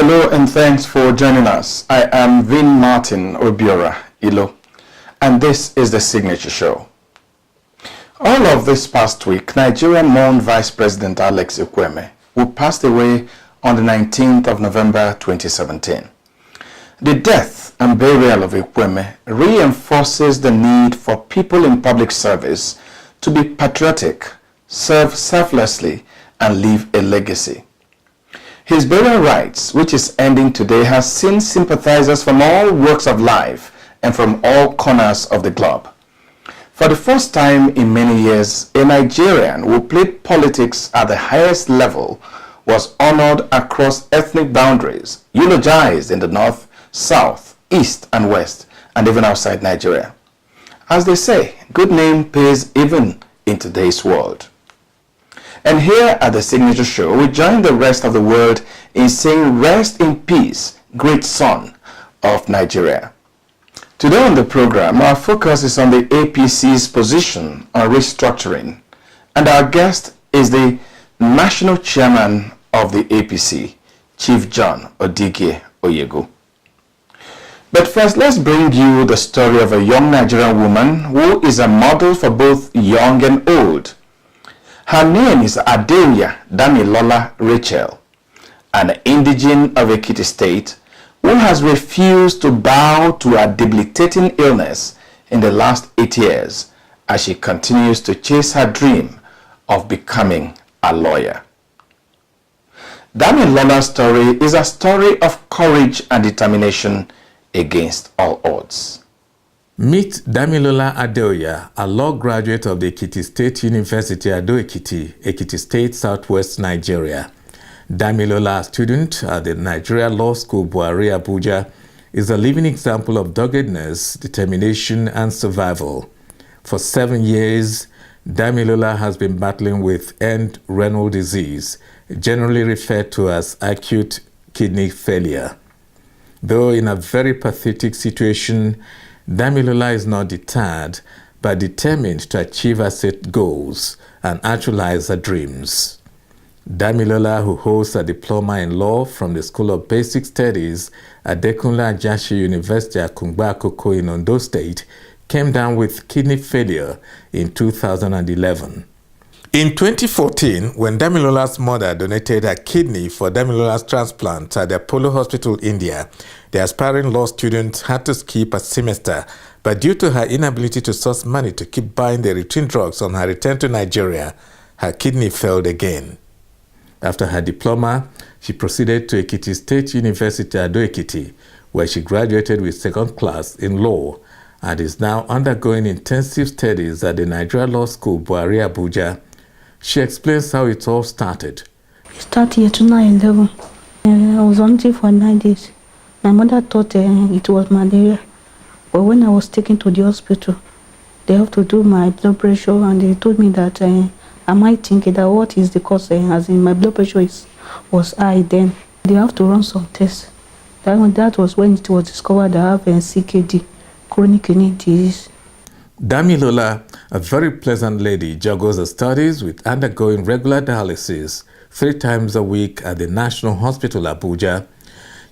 Hello and thanks for joining us. I am Vin Martin Obiora Ilo, and this is the Signature Show. All of this past week, Nigeria mourned Vice President Alex Ekwueme, who passed away on the 19th of November 2017. The death and burial of Ekwueme reinforces the need for people in public service to be patriotic, serve selflessly, and leave a legacy. His burial rites, which is ending today, has seen sympathizers from all walks of life and from all corners of the globe. For the first time in many years, a Nigerian who played politics at the highest level was honored across ethnic boundaries, eulogized in the north, south, east, and west, and even outside Nigeria. As they say, good name pays even in today's world. And here at the Signature Show, we join the rest of the world in saying rest in peace, great son of Nigeria. Today on the program, our focus is on the APC's position on restructuring, and our guest is the national chairman of the APC, Chief John Odigye Oyegu. But first, let's bring you the story of a young Nigerian woman who is a model for both young and old. Her name is Adeoya Damilola Rachel, an indigene of Ekiti State who has refused to bow to a debilitating illness in the last 8 years as she continues to chase her dream of becoming a lawyer. Damilola's story is a story of courage and determination against all odds. Meet Damilola Adeoya, a law graduate of the Ekiti State University, Ado-Ekiti, Ekiti State, Southwest Nigeria. Damilola, a student at the Nigeria Law School, Buhari, Abuja, is a living example of doggedness, determination, and survival. For 7 years, Damilola has been battling with end-renal disease, generally referred to as acute kidney failure. Though in a very pathetic situation, Damilola is not deterred, but determined to achieve her set goals and actualize her dreams. Damilola, who holds a diploma in law from the School of Basic Studies at Adekunle Ajashi University at Kungba Akoko in Ondo State, came down with kidney failure in 2011. In 2014, when Damilola's mother donated her kidney for Damilola's transplant at the Apollo Hospital, India, the aspiring law student had to skip a semester, but due to her inability to source money to keep buying the routine drugs on her return to Nigeria, her kidney failed again. After her diploma, she proceeded to Ekiti State University, Ado-Ekiti, where she graduated with second class in law and is now undergoing intensive studies at the Nigeria Law School, Buhari, Abuja. She explains how it all started. It started here to 9/11. I was on it for 9 days. My mother thought it was malaria. But when I was taken to the hospital, they have to do my blood pressure, and they told me that I might think that what is the cause, as in my blood pressure was high then. They have to run some tests. That was when it was discovered that I have CKD, chronic kidney disease. Damilola, a very pleasant lady, juggles her studies with undergoing regular dialysis 3 times a week at the National Hospital, Abuja.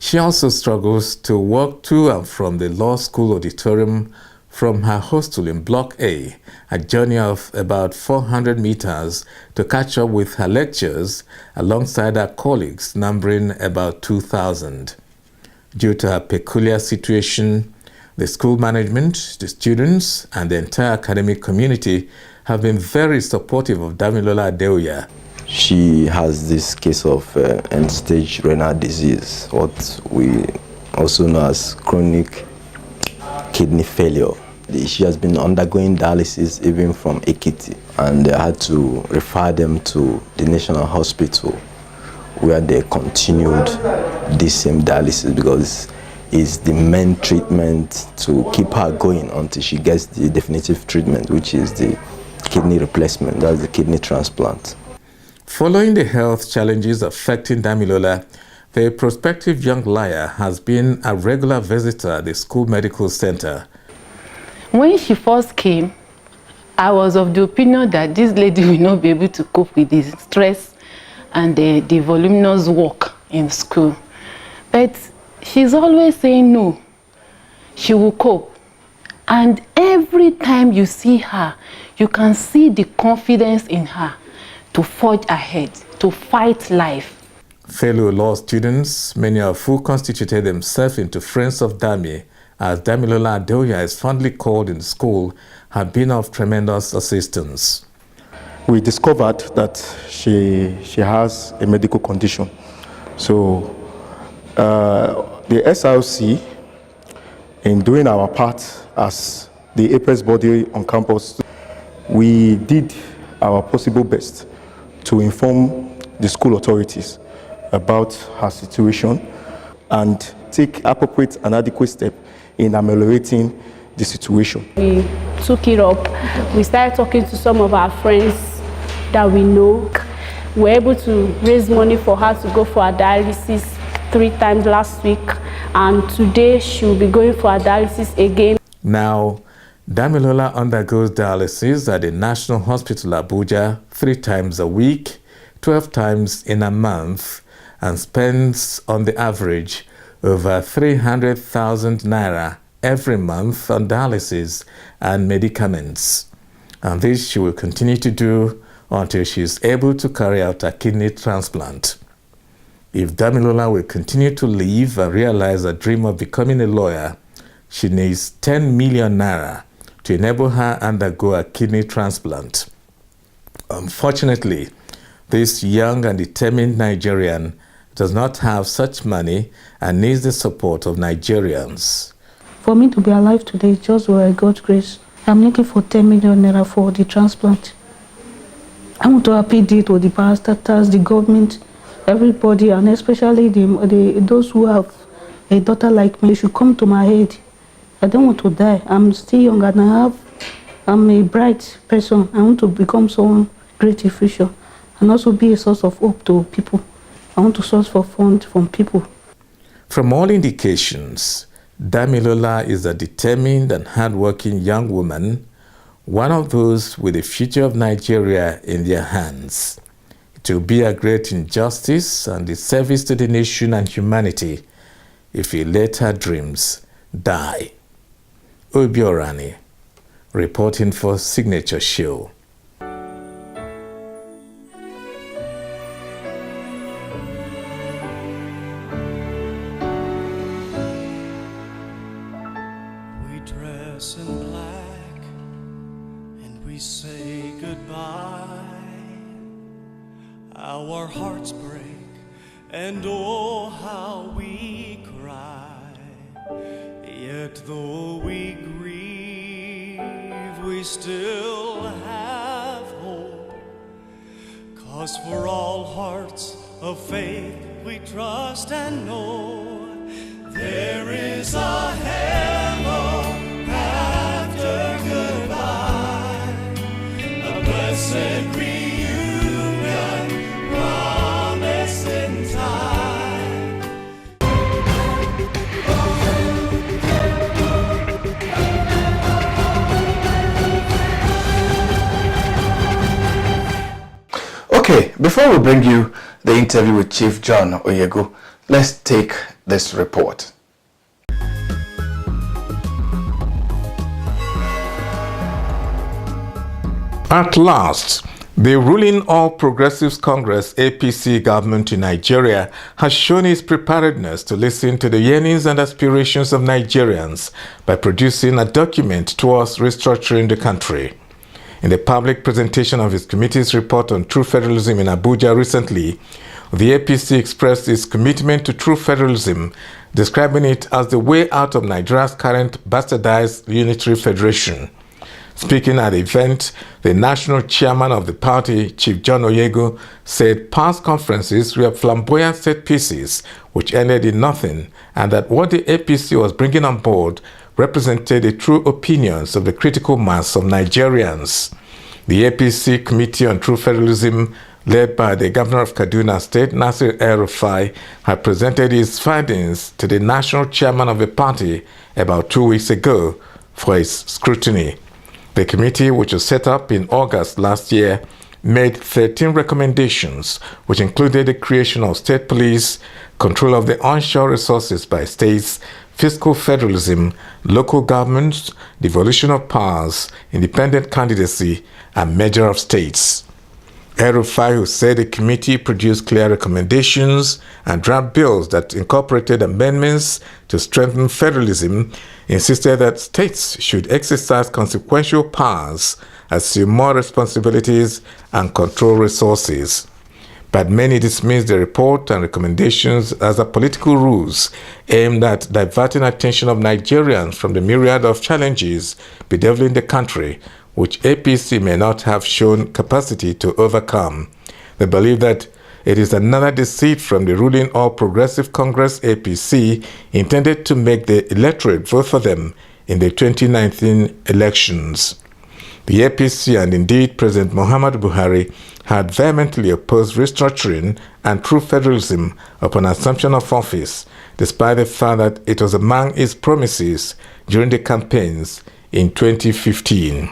She also struggles to walk to and from the law school auditorium from her hostel in Block A, a journey of about 400 meters to catch up with her lectures alongside her colleagues, numbering about 2,000. Due to her peculiar situation, the school management, the students, and the entire academic community have been very supportive of Damilola Adeoya. She has this case of end-stage renal disease, what we also know as chronic kidney failure. She has been undergoing dialysis even from Ekiti, and they had to refer them to the National Hospital, where they continued this same dialysis because is the main treatment to keep her going until she gets the definitive treatment, which is the kidney replacement, that's the kidney transplant. Following the health challenges affecting Damilola, the prospective young lawyer has been a regular visitor at the school medical center. When she first came, I was of the opinion that this lady will not be able to cope with the stress and the voluminous work in school. But she's always saying no. She will cope. And every time you see her, you can see the confidence in her to forge ahead, to fight life. Fellow law students, many of who constituted themselves into friends of Dami, as Damilola Adeoya is fondly called in school, have been of tremendous assistance. We discovered that she has a medical condition. So the SRC, in doing our part as the apex body on campus, we did our possible best to inform the school authorities about her situation and take appropriate and adequate steps in ameliorating the situation. We took it up. We started talking to some of our friends that we know. We were able to raise money for her to go for her dialysis 3 times last week, and today she will be going for her dialysis again. Now, Damilola undergoes dialysis at the National Hospital Abuja 3 times a week, 12 times in a month, and spends on the average over 300,000 naira every month on dialysis and medicaments. And this she will continue to do until she is able to carry out a kidney transplant. If Damilola will continue to live and realize her dream of becoming a lawyer, she needs 10 million naira to enable her undergo a kidney transplant. Unfortunately, this young and determined Nigerian does not have such money and needs the support of Nigerians. For me to be alive today is just by God's grace. I'm looking for 10 million naira for the transplant. I want to appeal to the parastatals, the government, everybody, and especially those who have a daughter like me. They should come to my aid. I don't want to die. I'm still young and I'm a bright person. I want to become someone great in future and also be a source of hope to people. I want to source for funds from people. From all indications, Damilola is a determined and hardworking young woman, one of those with the future of Nigeria in their hands. It will be a great injustice and disservice to the nation and humanity if we let her dreams die. Obiorani, reporting for Signature Show. We dress in black and we say goodbye. Our hearts break and oh how we cry. Yet though we grieve, we still have hope. 'Cause for all hearts of faith we trust and know there is a heaven after goodbye, a blessed reunion promised in time. Okay, before we bring you the interview with Chief John Oyego, let's take this report. At last, the ruling All Progressives Congress APC government in Nigeria has shown its preparedness to listen to the yearnings and aspirations of Nigerians by producing a document towards restructuring the country. In the public presentation of its committee's report on true federalism in Abuja recently, the APC expressed its commitment to true federalism, describing it as the way out of Nigeria's current bastardized unitary federation. Speaking at the event, the national chairman of the party, Chief John Oyego, said past conferences were flamboyant set pieces which ended in nothing, and that what the APC was bringing on board represented the true opinions of the critical mass of Nigerians. The APC Committee on True Federalism, led by the Governor of Kaduna State, Nasir El-Rufai, had presented its findings to the national chairman of the party about 2 weeks ago for his scrutiny. The committee, which was set up in August last year, made 13 recommendations, which included the creation of state police, control of the onshore resources by states, fiscal federalism, local governments, devolution of powers, independent candidacy, and merger of states. El-Rufai, who said the committee produced clear recommendations and draft bills that incorporated amendments to strengthen federalism, insisted that states should exercise consequential powers, assume more responsibilities, and control resources. But many dismissed the report and recommendations as a political ruse aimed at diverting attention of Nigerians from the myriad of challenges bedeviling the country, which APC may not have shown capacity to overcome. They believe that it is another deceit from the ruling All Progressive Congress APC intended to make the electorate vote for them in the 2019 elections. The APC and indeed President Muhammadu Buhari had vehemently opposed restructuring and true federalism upon assumption of office, despite the fact that it was among its promises during the campaigns in 2015.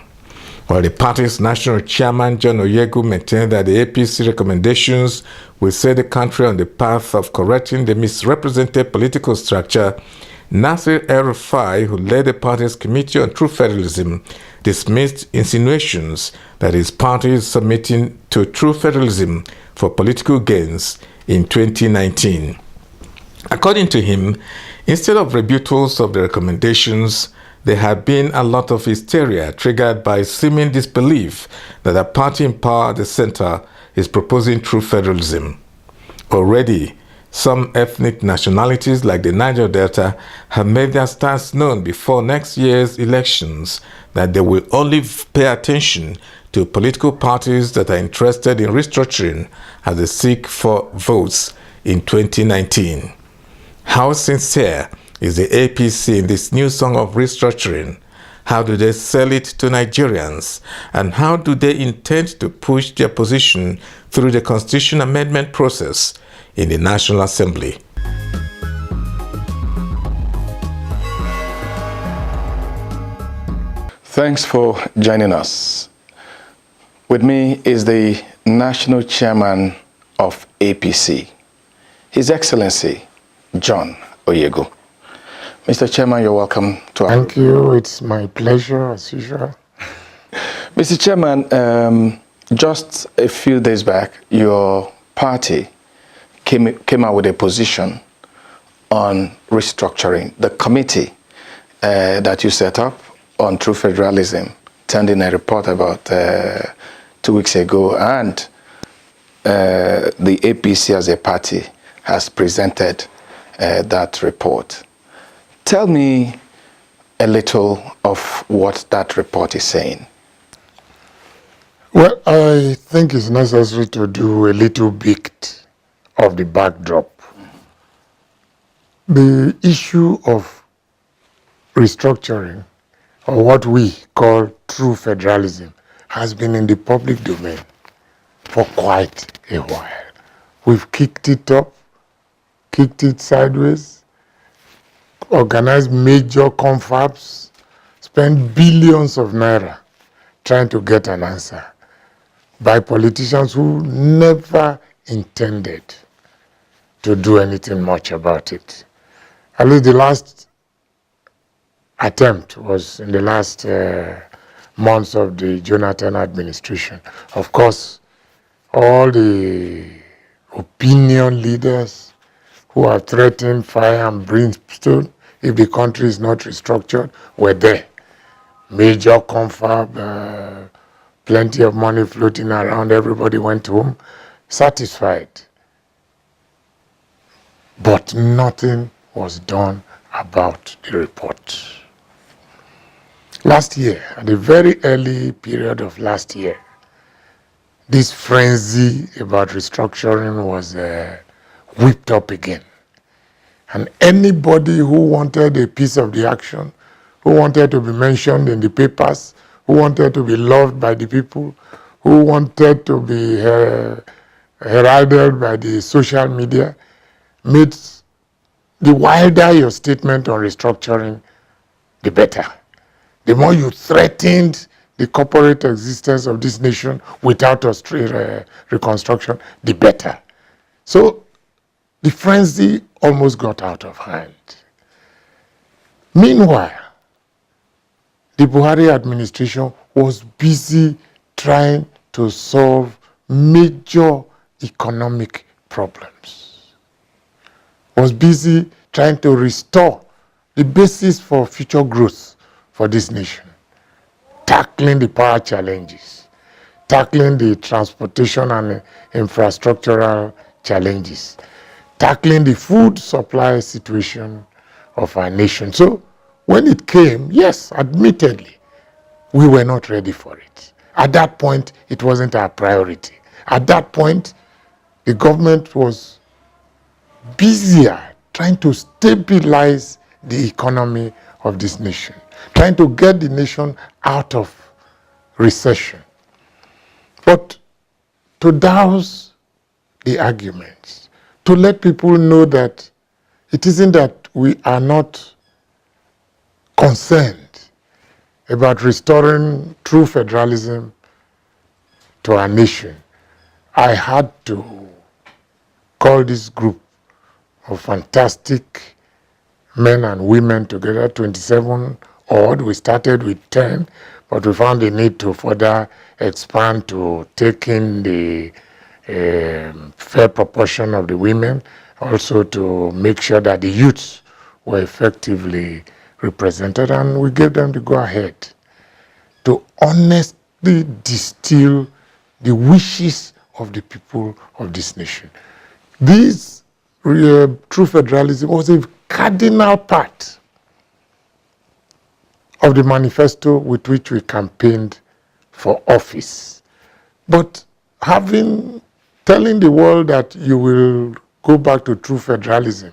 While the party's national chairman, John Oyegu, maintained that the APC recommendations will set the country on the path of correcting the misrepresented political structure, Nasir El-Rufai, who led the party's Committee on True Federalism, dismissed insinuations that his party is submitting to true federalism for political gains in 2019. According to him, instead of rebuttals of the recommendations, there had been a lot of hysteria triggered by seeming disbelief that a party in power at the center is proposing true federalism. Already, some ethnic nationalities like the Niger Delta have made their stance known before next year's elections that they will only pay attention to political parties that are interested in restructuring as they seek for votes in 2019. How sincere is the APC in this new song of restructuring? How do they sell it to Nigerians? And how do they intend to push their position through the Constitution amendment process in the National Assembly? Thanks for joining us. With me is the National Chairman of APC, His Excellency John Oyegu. Mr. Chairman, you're welcome to our... Thank you. It's my pleasure, as usual. Mr. Chairman, just a few days back, your party came out with a position on restructuring. The committee that you set up on True Federalism turned in a report about 2 weeks ago, and the APC as a party has presented that report. Tell me a little of what that report is saying. Well, I think it's necessary to do a little bit of the backdrop. The issue of restructuring, or what we call true federalism, has been in the public domain for quite a while. We've kicked it up, kicked it sideways, organized major confabs, spent billions of naira trying to get an answer by politicians who never intended to do anything much about it. At least the last attempt was in the last months of the Jonathan administration. Of course, all the opinion leaders who have threatened fire and brimstone if the country is not restructured were there. Major confab, plenty of money floating around, everybody went home satisfied. But nothing was done about the report. Last year, at the very early period of last year, this frenzy about restructuring was whipped up again. And anybody who wanted a piece of the action, who wanted to be mentioned in the papers, who wanted to be loved by the people, who wanted to be heralded by the social media, made the wilder your statement on restructuring, the better. The more you threatened the corporate existence of this nation without reconstruction, the better. So the frenzy almost got out of hand. Meanwhile, the Buhari administration was busy trying to solve major economic problems, was busy trying to restore the basis for future growth for this nation, tackling the power challenges, tackling the transportation and infrastructural challenges, tackling the food supply situation of our nation. So when it came, yes, admittedly, we were not ready for it. At that point, it wasn't our priority. At that point, the government was busier trying to stabilize the economy of this nation, trying to get the nation out of recession. But to douse the arguments, to let people know that it isn't that we are not concerned about restoring true federalism to our nation, I had to call this group of fantastic men and women together, 27 odd. We started with 10, but we found the need to further expand to take in the fair proportion of the women, also to make sure that the youths were effectively represented, and we gave them the go-ahead to honestly distill the wishes of the people of this nation. This true federalism was a cardinal part of the manifesto with which we campaigned for office. But telling the world that you will go back to true federalism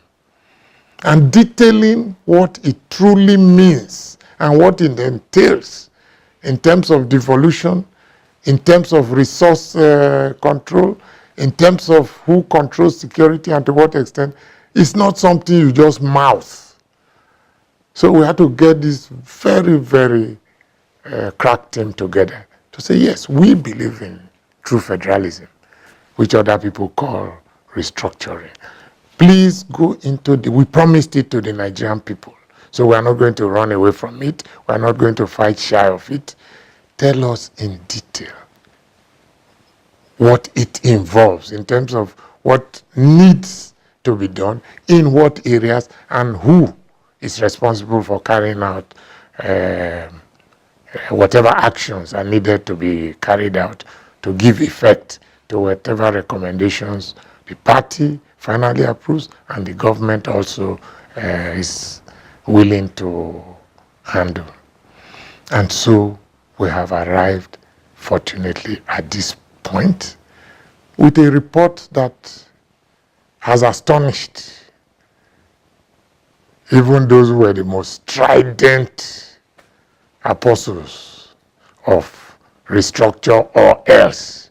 and detailing what it truly means and what it entails in terms of devolution, in terms of resource control, in terms of who controls security and to what extent, it's not something you just mouth. So we had to get this very, very crack team together to say, yes, we believe in true federalism, which other people call restructuring. Please go into we promised it to the Nigerian people. So we are not going to run away from it. We are not going to fight shy of it. Tell us in detail what it involves in terms of what needs to be done, in what areas, and who is responsible for carrying out whatever actions are needed to be carried out to give effect to whatever recommendations the party finally approves and the government also is willing to handle. And so we have arrived, fortunately, at this point with a report that has astonished even those who were the most strident apostles of restructure or else.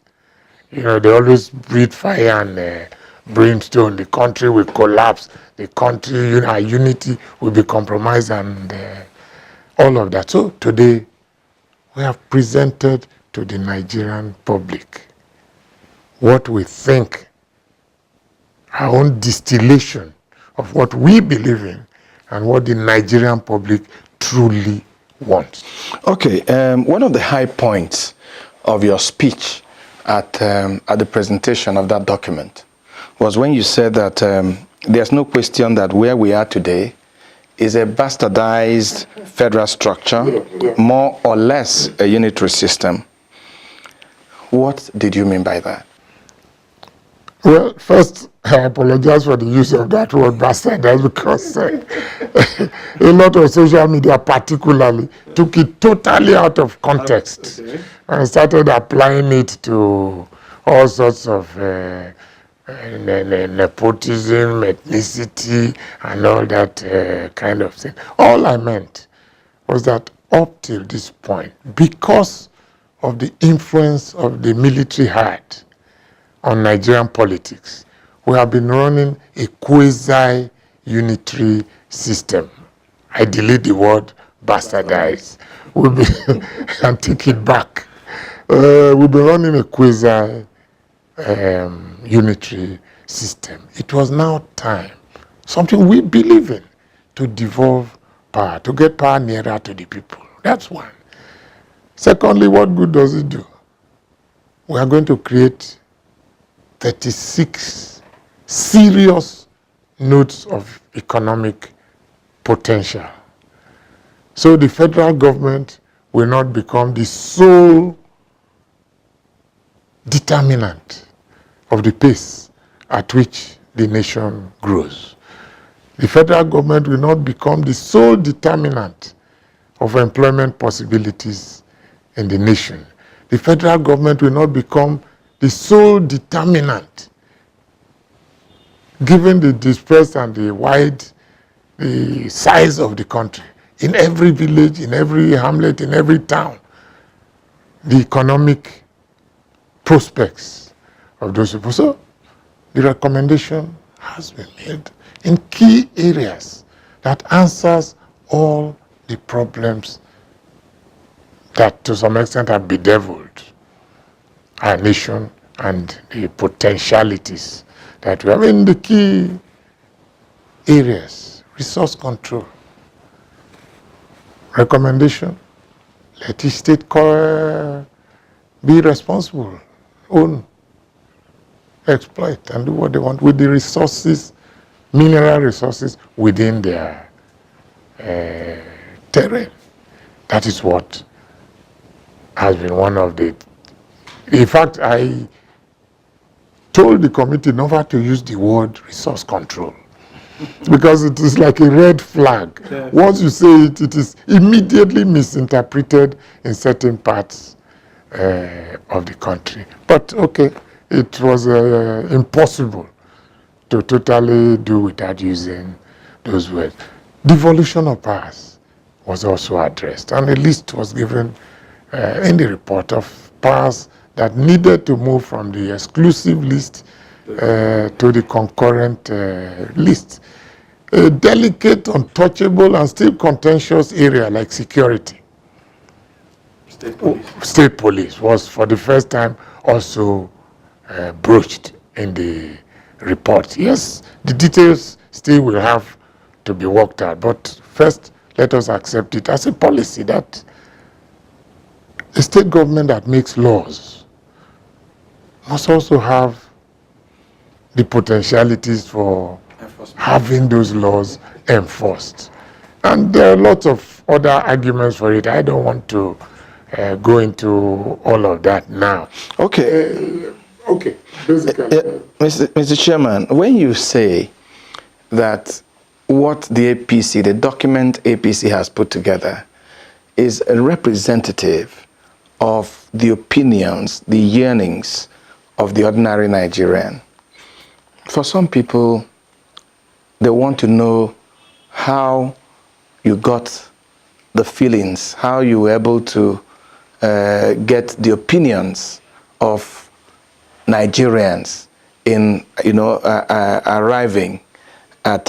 You know, they always breathe fire and brimstone. The country will collapse. The country, our unity will be compromised and all of that. So today, we have presented to the Nigerian public what we think, our own distillation of what we believe in and what the Nigerian public truly wants. Okay, one of the high points of your speech at the presentation of that document was when you said that there's no question that where we are today is a bastardized federal structure, more or less a unitary system. What did you mean by that? Well, first, I apologize for the use of that word bastardized because a lot of social media particularly took it totally out of context and started applying it to all sorts of nepotism, ethnicity, and all that kind of thing. All I meant was that up till this point, because of the influence of the military had on Nigerian politics, we have been running a quasi-unitary system. I delete the word bastardize and take it back. We've been running a quasi unitary system. It was now time, something we believe in, to devolve power, to get power nearer to the people. That's one. Secondly, what good does it do? We are going to create 36 serious nodes of economic potential. So the federal government will not become the sole determinant of the pace at which the nation grows. The federal government will not become the sole determinant of employment possibilities in the nation. The federal government will not become the sole determinant, given the dispersed and the size of the country. In every village, in every hamlet, in every town, the economic prospects of those people. So the recommendation has been made in key areas that answers all the problems that to some extent have bedeviled our nation and the potentialities that we have in the key areas. Resource control. Recommendation, let each state be responsible, own, exploit, and do what they want with the resources, mineral resources within their terrain. That is what has been one of the... In fact, I told the committee never to use the word resource control because it is like a red flag. Yes. Once you say it, it is immediately misinterpreted in certain parts of the country. But okay, it was impossible to totally do without using those words. Devolution of powers was also addressed, and a list was given in the report of powers that needed to move from the exclusive list to the concurrent list. A delicate, untouchable, and still contentious area like security. State police was for the first time also broached in the report. Yes, the details still will have to be worked out, but first let us accept it as a policy that a state government that makes laws must also have the potentialities for having those laws enforced. And there are lots of other arguments for it. I don't want to go into all of that now. Okay. Okay, basically. Mr. Chairman, when you say that what the APC, the document APC has put together, is a representative of the opinions, the yearnings of the ordinary Nigerian, for some people, they want to know how you got the feelings, how you were able to get the opinions of Nigerians in, arriving at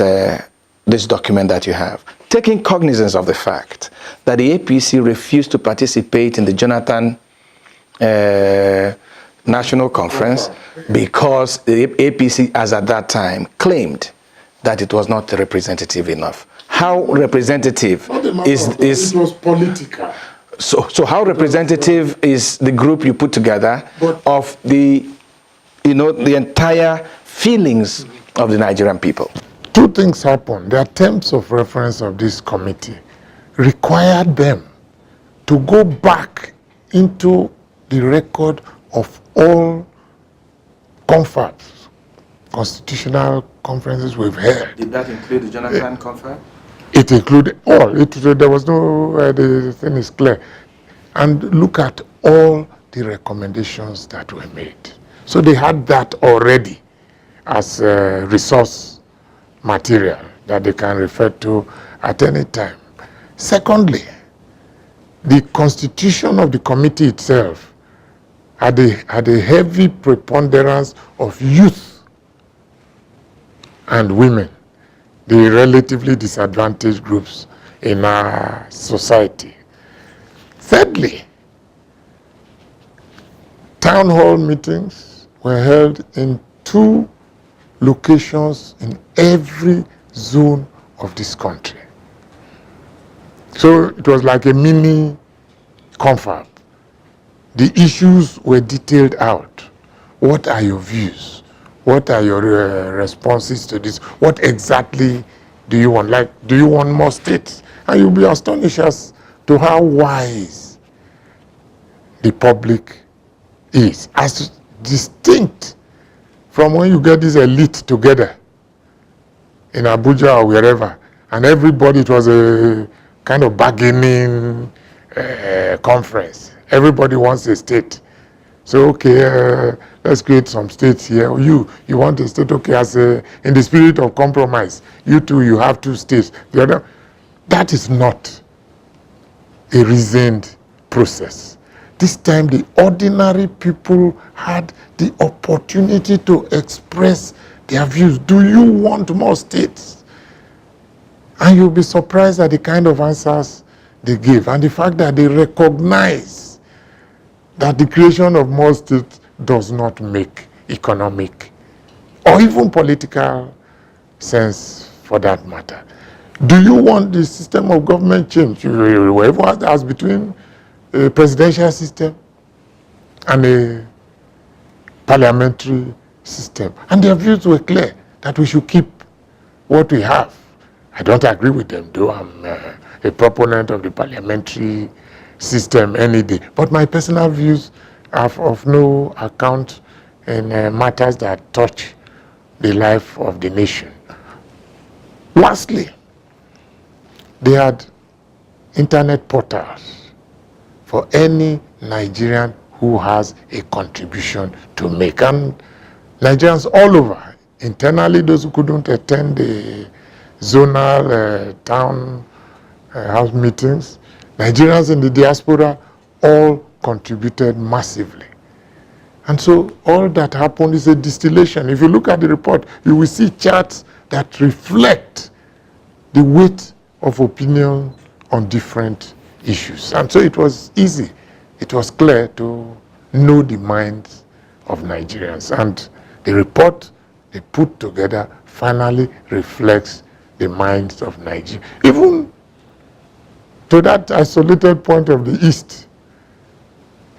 this document that you have. Taking cognizance of the fact that the APC refused to participate in the Jonathan National Conference because the APC, as at that time, claimed that it was not representative enough. How representative is it was political. So how representative is the group you put together of the entire feelings of the Nigerian people? Two things happened. The attempts of reference of this committee required them to go back into the record of all constitutional conferences we've held. Did that include the Jonathan Conference? It included all. There was no, the thing is clear. And look at all the recommendations that were made. So they had that already as resource material that they can refer to at any time. Secondly, the constitution of the committee itself had a heavy preponderance of youth and women, the relatively disadvantaged groups in our society. Thirdly, town hall meetings were held in 2 locations in every zone of this country. So it was like a mini confab. The issues were detailed out. What are your views? What are your responses to this? What exactly do you want? Like, do you want more states? And you'll be astonished as to how wise the public is, as distinct from when you get this elite together in Abuja or wherever, and everybody, it was a kind of bargaining conference. Everybody wants a state. So, okay, let's create some states here. You want a state, okay, in the spirit of compromise. You too, you have 2 states. The other, that is not a reasoned process. This time, the ordinary people had the opportunity to express their views. Do you want more states? And you'll be surprised at the kind of answers they give, and the fact that they recognize that the creation of more states does not make economic or even political sense, for that matter. Do you want the system of government change? Whoever has between a presidential system and a parliamentary system. And their views were clear that we should keep what we have. I don't agree with them, though I'm a proponent of the parliamentary system any day. But my personal views are of no account in matters that touch the life of the nation. Lastly, they had internet portals for any Nigerian who has a contribution to make. And Nigerians all over, internally those who couldn't attend the zonal town house meetings, Nigerians in the diaspora all contributed massively. And so all that happened is a distillation. If you look at the report, you will see charts that reflect the weight of opinion on different issues. And so it was easy. It was clear to know the minds of Nigerians. And the report they put together finally reflects the minds of Nigeria. Even to that isolated point of the east,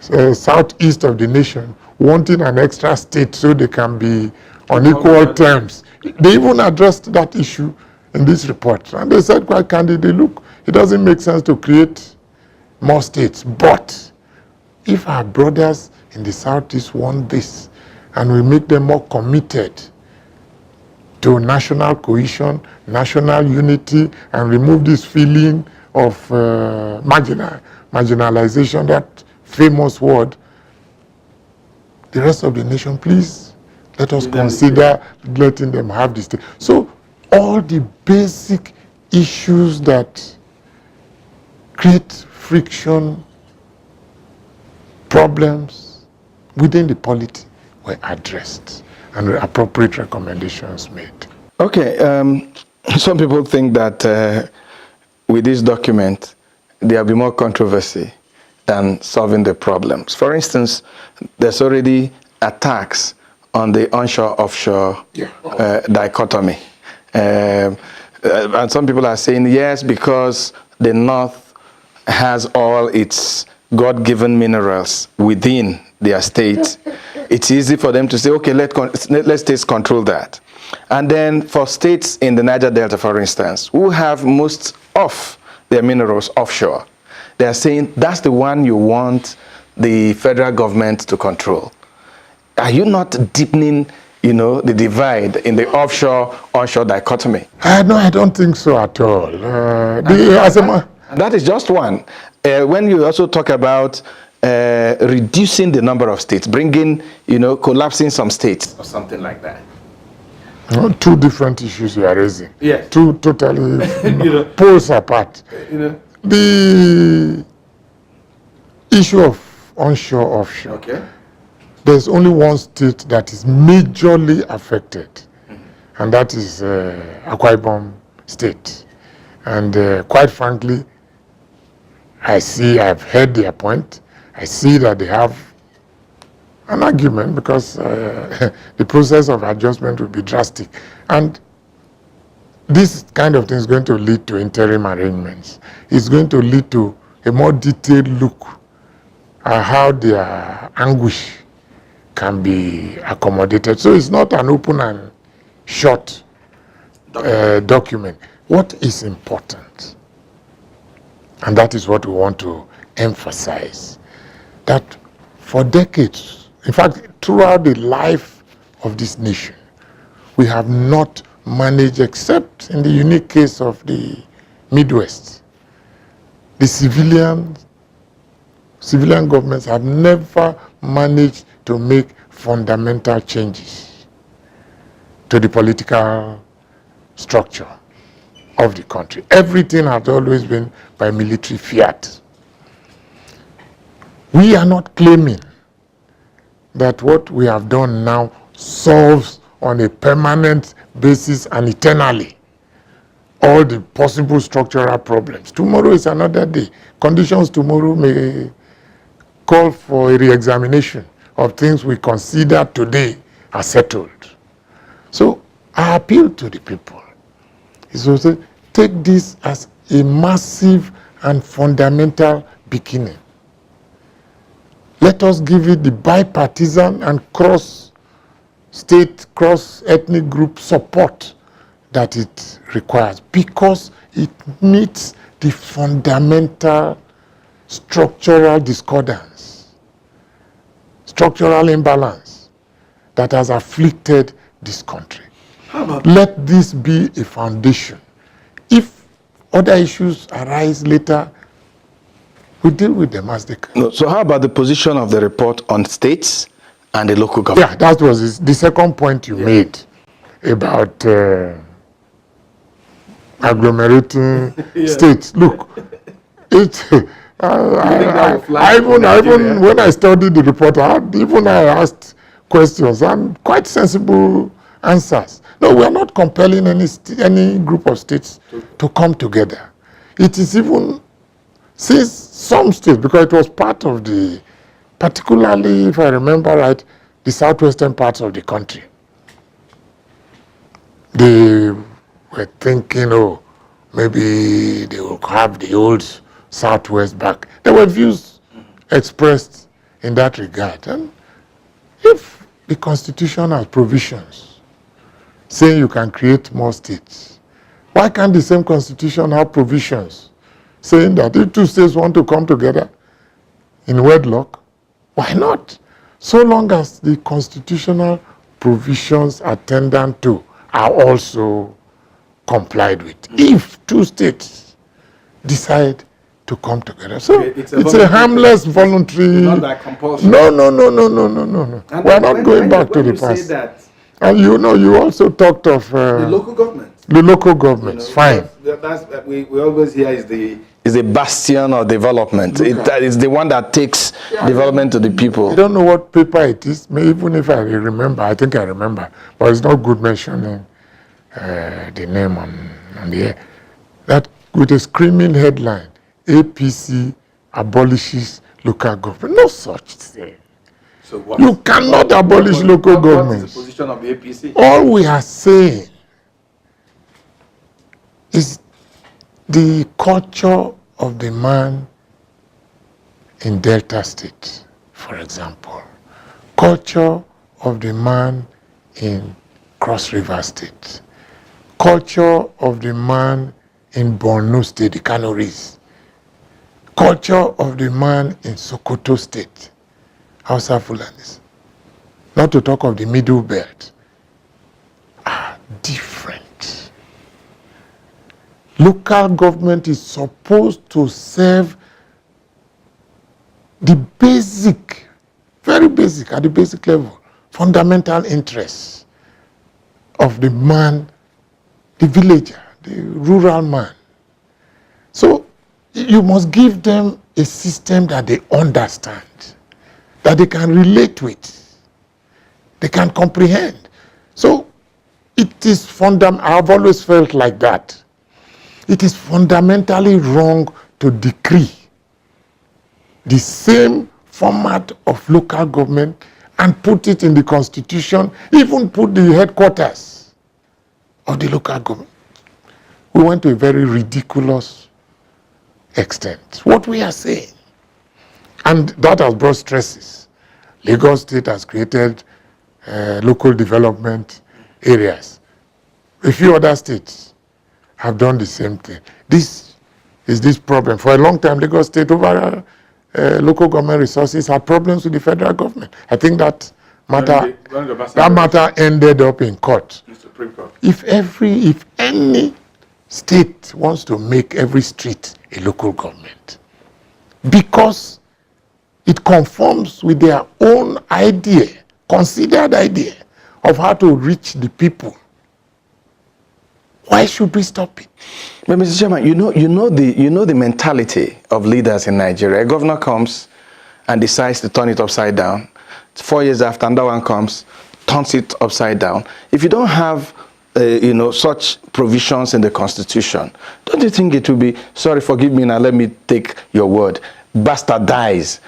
southeast of the nation, wanting an extra state so they can be on equal terms. They even addressed that issue in this report. And they said quite candidly, look, it doesn't make sense to create more states. But if our brothers in the southeast want this, and we make them more committed to national cohesion, national unity, and remove this feeling of marginalization, that famous word, the rest of the nation, please let us consider letting them have this thing. So all the basic issues that create friction, problems within the polity were addressed and appropriate recommendations made. Okay, some people think that with this document, there will be more controversy than solving the problems. For instance, there's already attacks on the onshore-offshore dichotomy. And some people are saying, yes, because the North has all its God-given minerals within their state, it's easy for them to say, okay, let states control that. And then for states in the Niger Delta, for instance, who have most of their minerals offshore, they're saying that's the one you want the federal government to control. Are you not deepening, the divide in the offshore-onshore dichotomy? No, I don't think so at all. That is just one. When you also talk about reducing the number of states, bringing, collapsing some states or something like that. Two different issues you are raising. Yes. Two totally poles apart. The issue of onshore, offshore. Okay. There's only one state that is majorly affected, and that is Akwa Ibom State. And quite frankly, I've heard their point. I see that they have an argument because the process of adjustment will be drastic. And this kind of thing is going to lead to interim arrangements. It's going to lead to a more detailed look at how their anguish can be accommodated. So it's not an open and short document. What is important, and that is what we want to emphasize, that for decades, in fact, throughout the life of this nation, we have not managed, except in the unique case of the Midwest, the civilian governments have never managed to make fundamental changes to the political structure of the country. Everything has always been by military fiat. We are not claiming that what we have done now solves on a permanent basis and eternally all the possible structural problems. Tomorrow is another day. Conditions tomorrow may call for a re-examination of things we consider today are settled. So I appeal to the people is to say, take this as a massive and fundamental beginning. Let us give it the bipartisan and cross-state, cross-ethnic group support that it requires, because it meets the fundamental structural discordance, structural imbalance that has afflicted this country. Let this be a foundation. If other issues arise later, we deal with them as they come. No, so how about the position of the report on states and the local government? Yeah, that was the second point you made about agglomerating states. Look, I even when I studied the report, I asked questions and quite sensible answers. No, we are not compelling any group of states to come together. It is even, since some states, because it was part of the, particularly if I remember right, the southwestern parts of the country, they were thinking, oh, maybe they will have the old Southwest back. There were views expressed in that regard. And if the Constitution has provisions saying you can create more states, why can't the same Constitution have provisions saying that if two states want to come together in wedlock, why not? So long as the constitutional provisions attendant to are also complied with. If two states decide to come together. So it's a harmless, voluntary. Not by compulsion. No. We're not going back to the past. And you also talked of the local government. The local governments, fine. That's we always hear is the bastion of development. That is the one that takes development to the people. I don't know what paper it is. Even if I remember, I think I remember, but it's not good mentioning the name on the air. That with a screaming headline, APC abolishes local government. No such thing. So you cannot abolish local governments. What is the position of the APC? All we are saying is the culture of the man in Delta State, for example, culture of the man in Cross River State, culture of the man in Borno State, the Canaries, culture of the man in Sokoto State, Hausa Fulanis, not to talk of the Middle Belt, are different. Local government is supposed to serve the basic, very basic, at the basic level, fundamental interests of the man, the villager, the rural man. So you must give them a system that they understand, that they can relate with, they can comprehend. So it is fundamental. I've always felt like that. It is fundamentally wrong to decree the same format of local government and put it in the constitution, even put the headquarters of the local government. We went to a very ridiculous extent. What we are saying. And that has brought stresses. Lagos State has created local development areas. A few other states have done the same thing. This is this problem. For a long time, Lagos State over local government resources had problems with the federal government. I think that matter ended up in court. Supreme Court. If any state wants to make every street a local government, because it conforms with their own idea, considered idea of how to reach the people, why should we stop it? But Mr. Chairman, you know the mentality of leaders in Nigeria. A governor comes and decides to turn it upside down. 4 years after, another one comes, turns it upside down. If you don't have such provisions in the Constitution, don't you think it will be, sorry, forgive me now, let me take your word, bastardize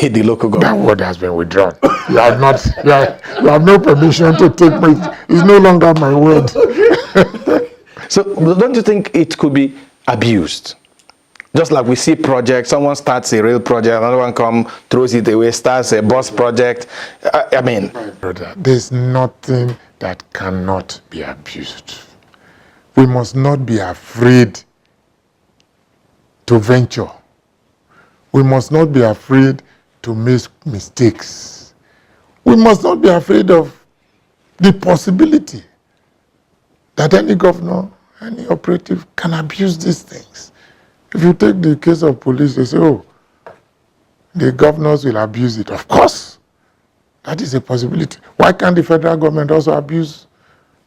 the local government? That word has been withdrawn. You have no permission to take my, it's no longer my word. So don't you think it could be abused? Just like we see projects, someone starts a rail project, another one comes, throws it away, starts a bus project. I mean, brother, there's nothing that cannot be abused. We must not be afraid to venture. We must not be afraid to make mistakes. We must not be afraid of the possibility that any governor, any operative can abuse these things. If you take the case of police, they say, oh, the governors will abuse it. Of course, that is a possibility. Why can't the federal government also abuse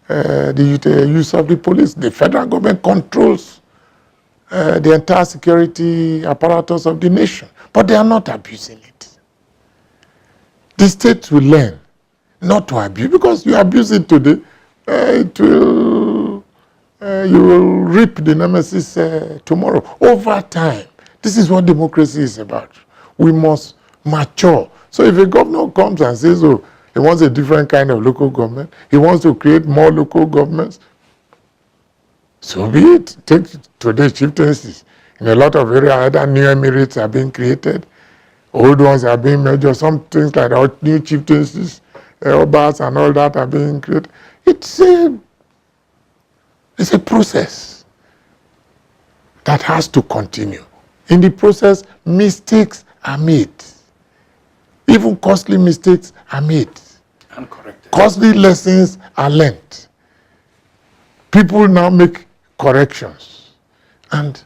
the use of the police? The federal government controls the entire security apparatus of the nation, but they are not abusing it. The states will learn not to abuse, because you abuse it today, you will reap the nemesis tomorrow. Over time, this is what democracy is about. We must mature. So if a governor comes and says, oh, he wants a different kind of local government, he wants to create more local governments, so be it. Take today's chieftaincies. In a lot of areas, either new emirates are being created, old ones are being merged, or some things like that, new chieftaincies, obas and all that are being created. It's a process that has to continue. In the process, mistakes are made. Even costly mistakes are made. uncorrected. Costly lessons are learned. People now make corrections, and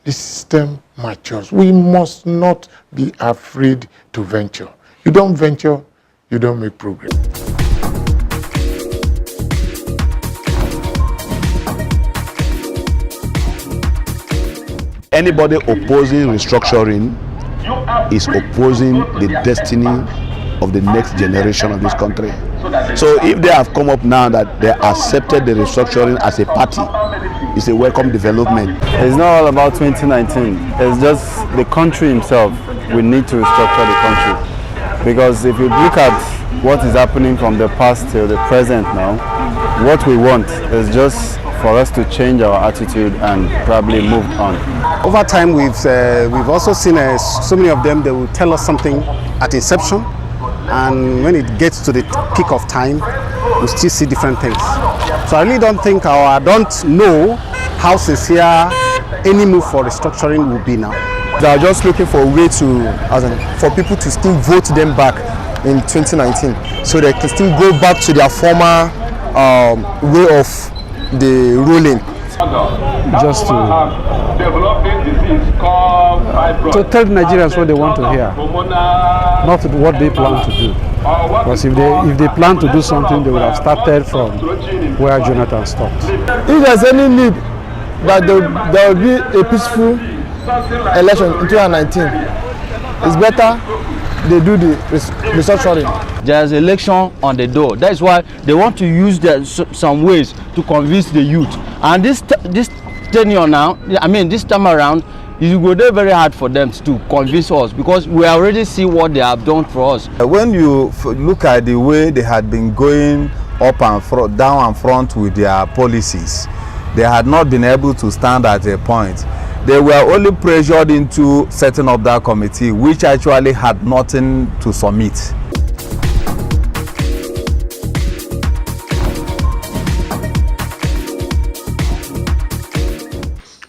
the system matures. We must not be afraid to venture. You don't venture, you don't make progress. Anybody opposing restructuring is opposing the destiny of the next generation of this country. So if they have come up now that they accepted the restructuring as a party, it's a welcome development. It's not all about 2019. It's just the country himself. We need to restructure the country. Because if you look at what is happening from the past till the present now, what we want is just for us to change our attitude and probably move on. Over time, we've also seen so many of them. They will tell us something at inception, and when it gets to the peak of time, we still see different things. So I really don't think, or I don't know how sincere any move for restructuring will be now. They are just looking for a way to, for people to still vote them back in 2019, so they can still go back to their former way of the ruling. Just to tell Nigerians what they want to hear, not what they plan to do. Because if they plan to do something, they would have started from where Jonathan stopped. If there's any need that there will be a peaceful election in 2019, it's better they do the restructuring. There's election on the door. That's why they want to use some ways to convince the youth. And this tenure now, I mean this time around, it will be very hard for them to convince us because we already see what they have done for us. When you look at the way they had been going up and down and front with their policies, they had not been able to stand at a point. They were only pressured into setting up that committee, which actually had nothing to submit.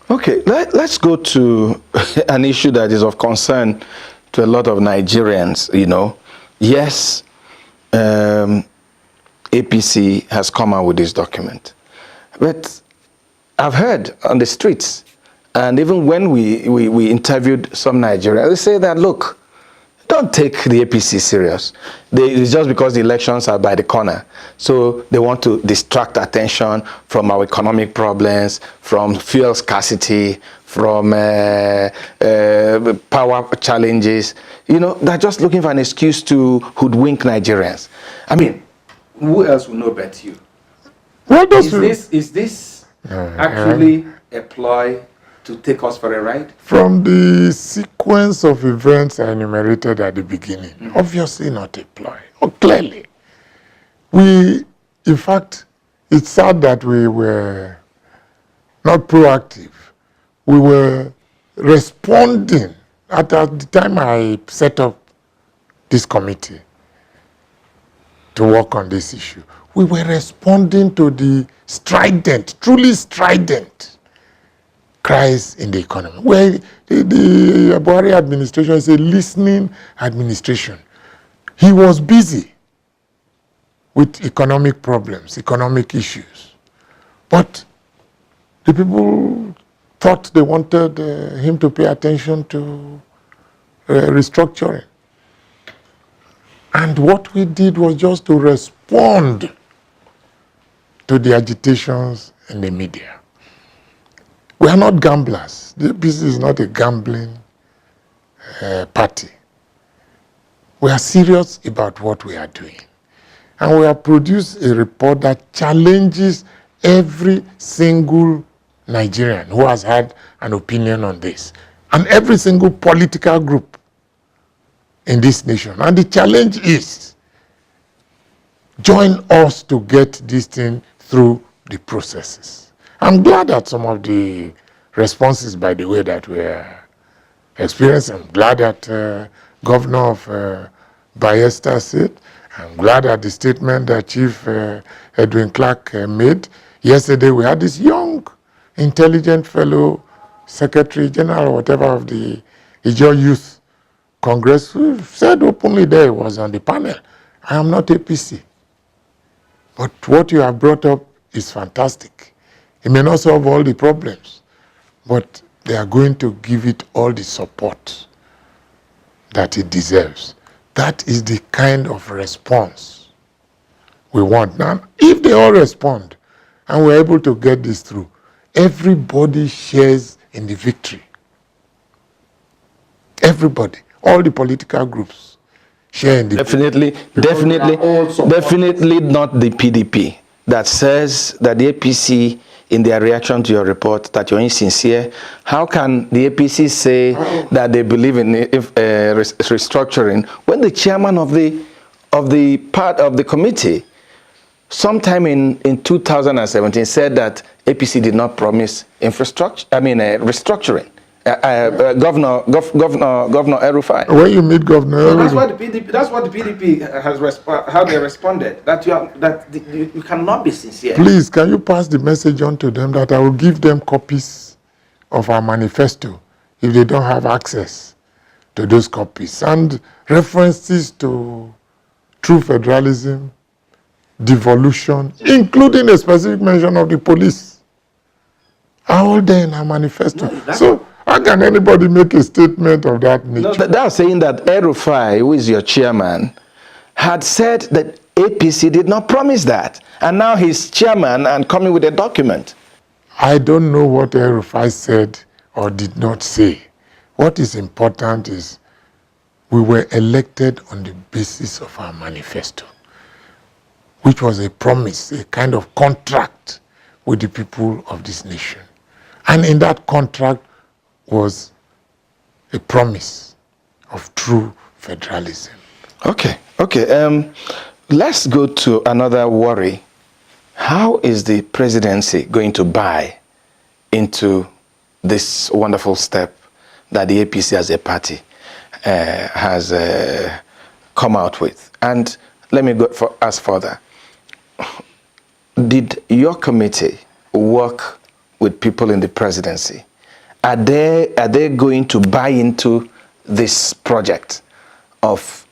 Okay, let's go to an issue that is of concern to a lot of Nigerians, you know. Yes, APC has come out with this document. But I've heard on the streets, and even when we interviewed some Nigerians, they say that, look, don't take the APC serious. It's just because the elections are by the corner. So they want to distract attention from our economic problems, from fuel scarcity, from power challenges. You know, they're just looking for an excuse to hoodwink Nigerians. I mean, who else will know but you? Is this actually a ploy to take us for a ride? From the sequence of events I enumerated at the beginning, obviously not a ploy. Oh, clearly. In fact, it's sad that we were not proactive. We were responding. At the time I set up this committee to work on this issue, we were responding to the strident, truly strident cries in the economy, where the Buhari administration is a listening administration. He was busy with economic problems, economic issues. But the people thought they wanted him to pay attention to restructuring. And what we did was just to respond to the agitations in the media. We are not gamblers. The APC is not a gambling party. We are serious about what we are doing. And we have produced a report that challenges every single Nigerian who has had an opinion on this, and every single political group in this nation. And the challenge is, join us to get this thing through the processes. I'm glad that some of the responses, by the way, that we are experiencing, I'm glad that Governor of Bayelsa said, I'm glad that the statement that Chief Edwin Clark made. Yesterday we had this young, intelligent fellow, Secretary General or whatever of the Ijaw Youth Congress, who said openly there, he was on the panel, I am not APC. But what you have brought up is fantastic. It may not solve all the problems, but they are going to give it all the support that it deserves. That is the kind of response we want. Now, if they all respond and we're able to get this through, everybody shares in the victory. Everybody, all the political groups share in the victory. Definitely not the PDP that says that the APC, in their reaction to your report, that you're insincere. How can the APC say that they believe in restructuring when the chairman of the part of the committee sometime in 2017 said that APC did not promise restructuring? Governor El-Rufai. When you meet Governor El-Rufai, that's what the PDP has how they responded. That you cannot be sincere. Please, can you pass the message on to them that I will give them copies of our manifesto if they don't have access to those copies, and references to true federalism, devolution, including a specific mention of the police, are all there in our manifesto. So how can anybody make a statement of that nature? No, that's saying that El-Rufai, who is your chairman, had said that APC did not promise that. And now he's chairman and coming with a document. I don't know what El-Rufai said or did not say. What is important is we were elected on the basis of our manifesto, which was a promise, a kind of contract with the people of this nation. And in that contract was a promise of true federalism. Okay. Let's go to another worry. How is the presidency going to buy into this wonderful step that the APC as a party has come out with? And let me ask further. Did your committee work with people in the presidency? Are they going to buy into this project of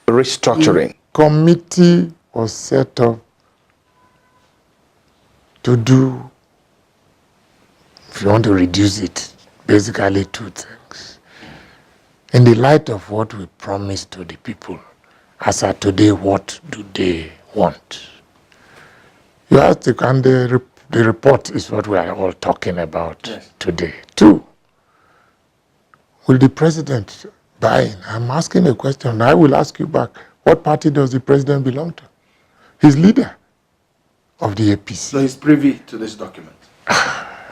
restructuring? The committee was set up to do, if you want to reduce it, basically two things. In the light of what we promised to the people, as of today, what do they want? You have to, and the report is what we are all talking about today. Two, will the president buy in? I'm asking a question. I will ask you back. What party does the president belong to? He's leader of the APC. So he's privy to this document?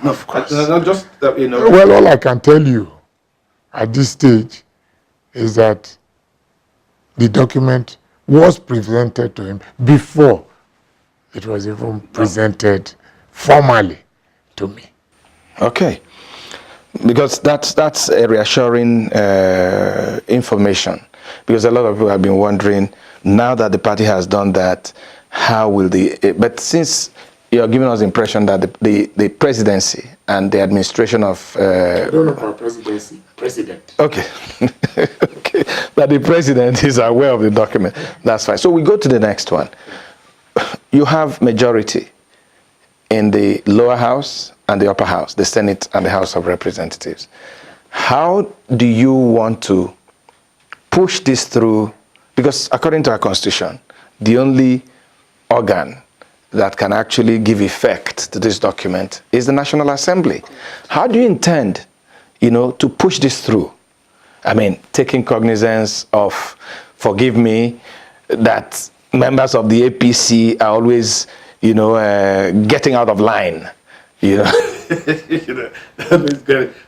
No, of course. Not just, Well, all I can tell you at this stage is that the document was presented to him before it was even presented formally to me. Okay. Because that's a reassuring information. Because a lot of people have been wondering, now that the party has done that, how will but since you're giving us the impression that the presidency and the administration of... I don't know about presidency, president. Okay. Okay. That the president is aware of the document. That's fine. So we go to the next one. You have majority in the lower house and the upper house, the Senate and the House of Representatives. How do you want to push this through? Because according to our constitution, the only organ that can actually give effect to this document is the National Assembly. How do you intend, to push this through? I mean, taking cognizance of, forgive me, that members of the APC are always, getting out of line. How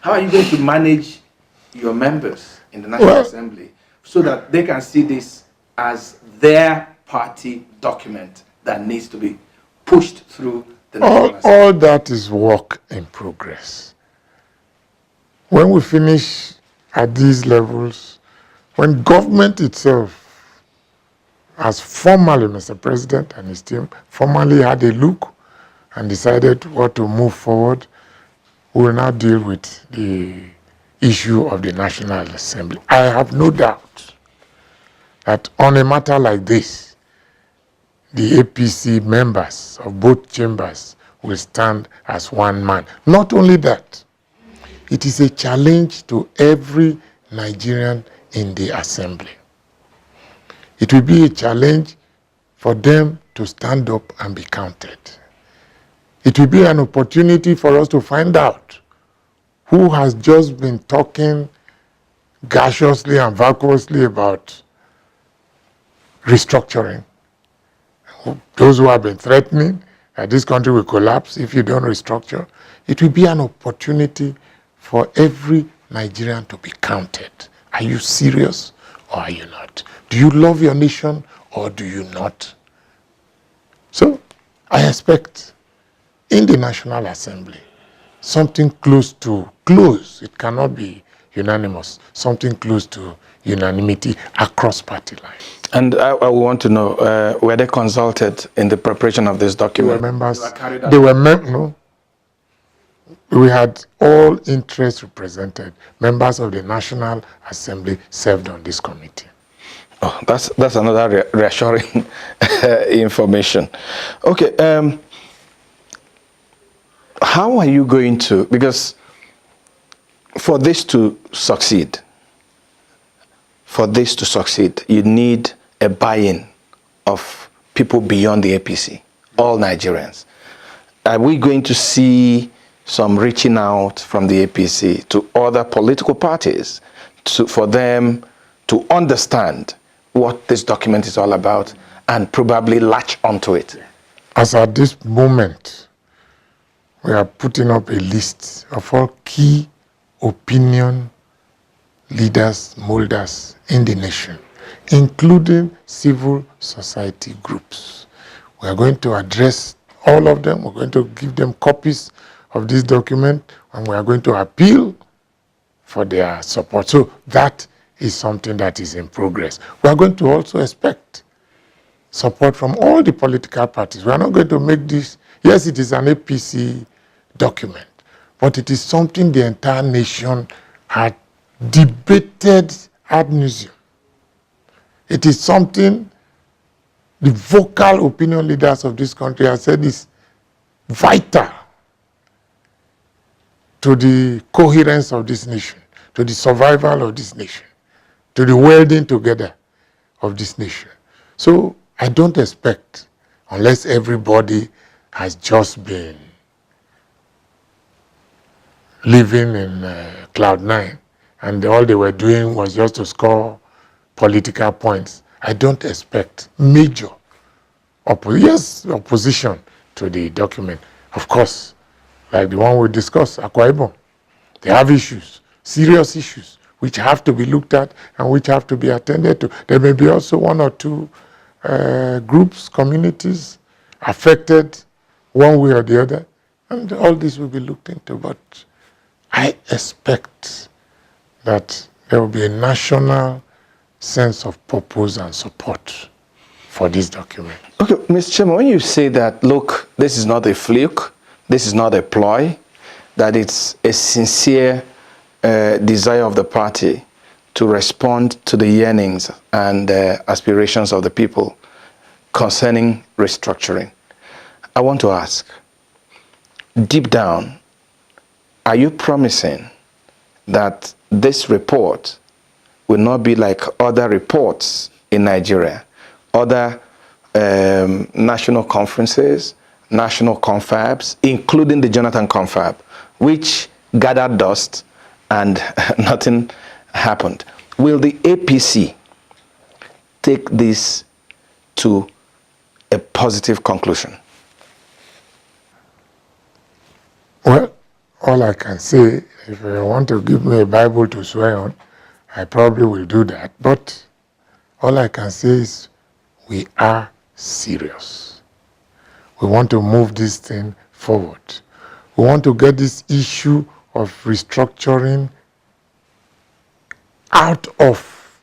are you going to manage your members in the National Assembly so that they can see this as their party document that needs to be pushed through the National Assembly? All that is work in progress. When we finish at these levels, when government itself has formally, Mr. President and his team, formally had a look and decided what to move forward, we will now deal with the issue of the National Assembly. I have no doubt that on a matter like this, the APC members of both chambers will stand as one man. Not only that, it is a challenge to every Nigerian in the assembly. It will be a challenge for them to stand up and be counted. It will be an opportunity for us to find out who has just been talking gaseously and vacuously about restructuring. Those who have been threatening that this country will collapse if you don't restructure. It will be an opportunity for every Nigerian to be counted. Are you serious or are you not? Do you love your nation or do you not? So I expect in the National Assembly something close, it cannot be unanimous, something close to unanimity across party lines. And I want to know, were they consulted in the preparation of this document? No. We had all interests represented. Members of the National Assembly served on this committee. Oh, that's another reassuring information. Okay, how are you going to, because for this to succeed, you need a buy-in of people beyond the APC, all Nigerians. Are we going to see some reaching out from the APC to other political parties for them to understand what this document is all about and probably latch onto it? As at this moment, we are putting up a list of all key opinion leaders, molders in the nation, including civil society groups. We are going to address all of them. We're going to give them copies of this document, and we are going to appeal for their support. So that is something that is in progress. We are going to also expect support from all the political parties. We are not going to make this, yes, it is an APC document, but it is something the entire nation had debated ad nauseum. It is something the vocal opinion leaders of this country have said is vital to the coherence of this nation, to the survival of this nation, to the welding together of this nation. So I don't expect, unless everybody has just been living in cloud nine and all they were doing was just to score political points, I don't expect major opposition to the document. Of course, like the one we discussed, Akwa Ibom, they have issues, serious issues, which have to be looked at and which have to be attended to. There may be also one or two groups, communities affected one way or the other, and all this will be looked into. But I expect that there will be a national sense of purpose and support for this document. Okay, Mr. Chairman, when you say that, look, this is not a fluke, this is not a ploy, that it's a sincere desire of the party to respond to the yearnings and aspirations of the people concerning restructuring, I want to ask, deep down, are you promising that this report will not be like other reports in Nigeria, other national conferences, national confabs, including the Jonathan confab, which gathered dust and nothing happened? Will the APC take this to a positive conclusion? Well, all I can say, if you want to give me a Bible to swear on, I probably will do that. But all I can say is we are serious. We want to move this thing forward. We want to get this issue of restructuring out of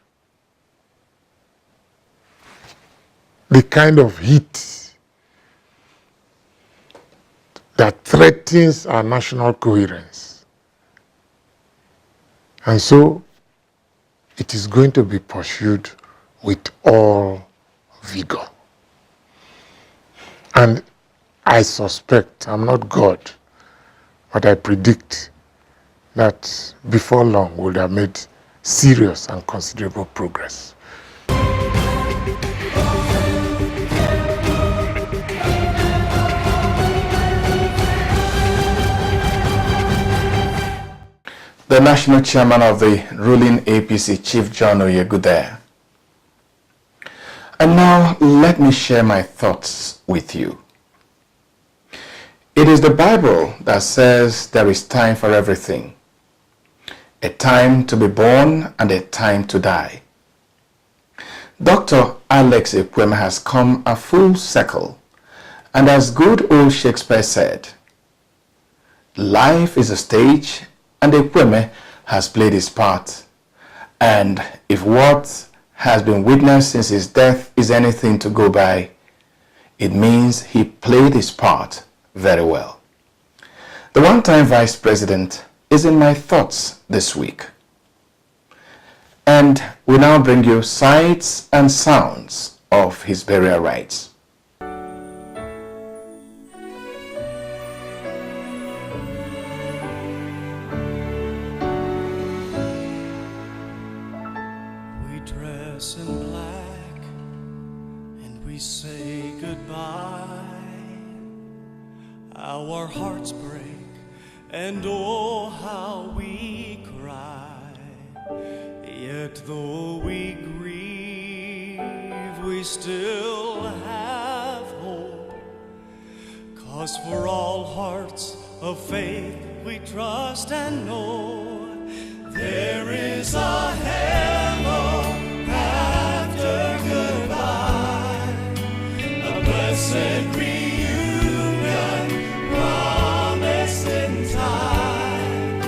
the kind of heat that threatens our national coherence. And so it is going to be pursued with all vigor. And I suspect, I'm not God, but I predict that before long we'll have made serious and considerable progress. The national chairman of the ruling APC, Chief John Oyegude. And now let me share my thoughts with you. It is the Bible that says there is time for everything. A time to be born and a time to die. Dr. Alex Ekweme has come a full circle, and as good old Shakespeare said, life is a stage and Ekweme has played his part. And if what has been witnessed since his death is anything to go by, it means he played his part very well. The one-time vice president is in my thoughts this week. And we now bring you sights and sounds of his burial rites. In black, and we say goodbye. Our hearts break, and oh, how we cry. Yet though we grieve, we still have hope. 'Cause for all hearts of faith we trust and know. There is a hello after goodbye, a blessed reunion promised in time.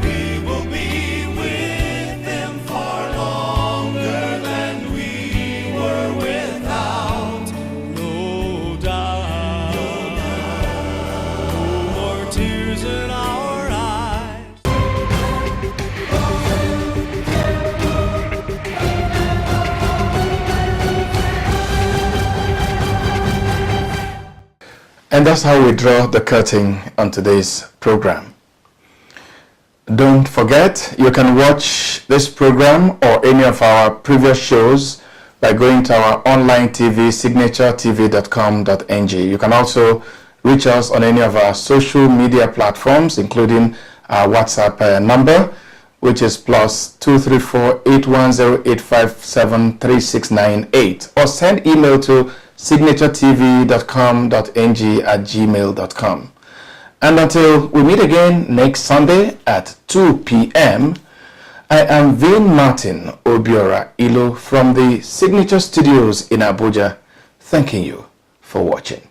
We will be with them far longer than we were without, no doubt. No more tears in our eyes. And that's how we draw the curtain on today's program. Don't forget, you can watch this program or any of our previous shows by going to our online TV, signaturetv.com.ng. You can also reach us on any of our social media platforms, including our WhatsApp number, which is +234 810857368, or send email to signaturetv.com.ng@gmail.com. And until we meet again next Sunday at 2 p.m., I am Vin Martin Obiora Ilo from the Signature Studios in Abuja, thanking you for watching.